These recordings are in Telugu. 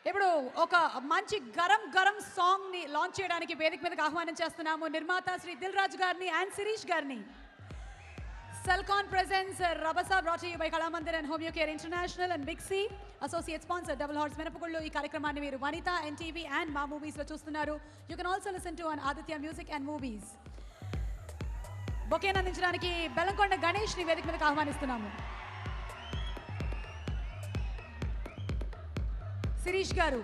ఇప్పుడు ఒక మంచి గరం గరం సాంగ్ ని లాంచ్ చేయడానికి వేదిక మీదకి ఆహ్వానం చేస్తున్నాము నిర్మాత శ్రీ దిల్ రాజు గారిని అండ్ శిరీష్ గారిని. Selcon presents Rabasa, brought to you by Kalamandir and Home Care International and Big C. Associate sponsor Double Horse Menapugullo. ఈ కార్యక్రమాన్ని మీరు వనిత NTV and మా మూవీస్ లో చూస్తున్నారు. You can also listen to on Aditya Music and Movies. బొకేన్ అందించడానికి బెల్లంకొండ గణేష్ ని వేదిక మీదకి ఆహ్వానిస్తున్నాము. శిరీష్ గారు,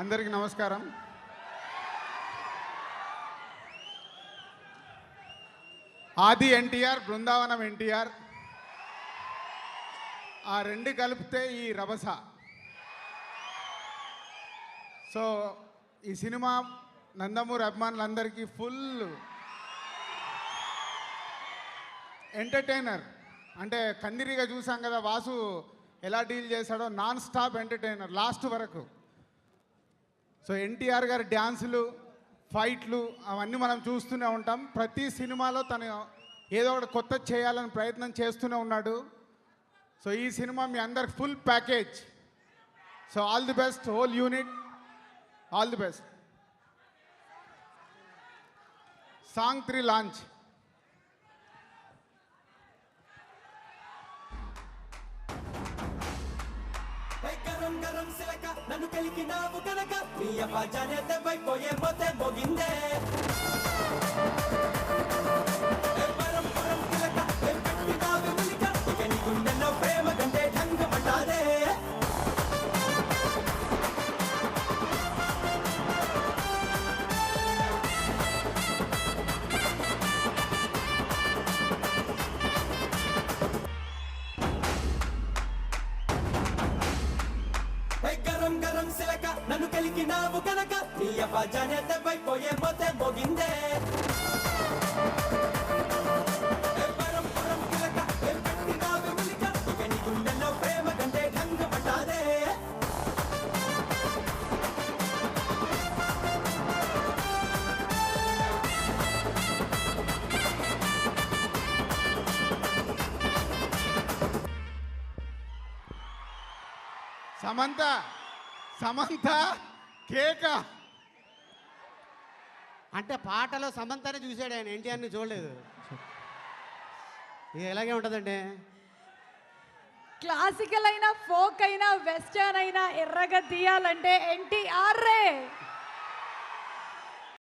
అందరికీ నమస్కారం. ఆది ఎన్టీఆర్, బృందావనం ఎన్టీఆర్, ఆ రెండు కలిపితే ఈ రభస. సో ఈ సినిమా నందమూరి అభిమానులందరికీ ఫుల్ ఎంటర్టైనర్. అంటే కందిరిగా చూసాం కదా వాసు ఎలా డీల్ చేశాడో, నాన్ స్టాప్ ఎంటర్టైనర్ లాస్ట్ వరకు. సో ఎన్టీఆర్ గారి డ్యాన్సులు, ఫైట్లు అవన్నీ మనం చూస్తూనే ఉంటాం. ప్రతి సినిమాలో తను ఏదో ఒకటి కొత్త చేయాలని ప్రయత్నం చేస్తూనే ఉన్నాడు. సో ఈ సినిమా మీ అందరికి full package. So all the best whole unit, all the best. Song 3 launch. గరం సిలక నన్ను కలికినావు కనుక నీ అబ్బాజానే దెబ్బైపోయే పోతే మోగిందే పరం పరం తిలక పెట్టినావు ములిక ఇక నీ గుండెల్లో ప్రేమ గంటే ఢంగమంటారే గరం గరం సిలక నన్ను కలికినావు కనుక నీ అబ్బాజానే దెబ్బైపోయే పోతే మోగిందే పరం పరం తిలక పెట్టినావు ములిక ఇక నీ గుండెల్లో ప్రేమ గంటే ఢంగమంటారే సమంత సమంత కేక. అంటే పాటలో సమంతానే చూశాడు ఆయన, ఎన్టీఆర్ని చూడలేదు. ఇది ఎలాగే ఉంటుందండి. క్లాసికల్ అయినా, ఫోక్ అయినా, వెస్టర్న్ అయినా ఎర్రగా తీయాలంటే NTR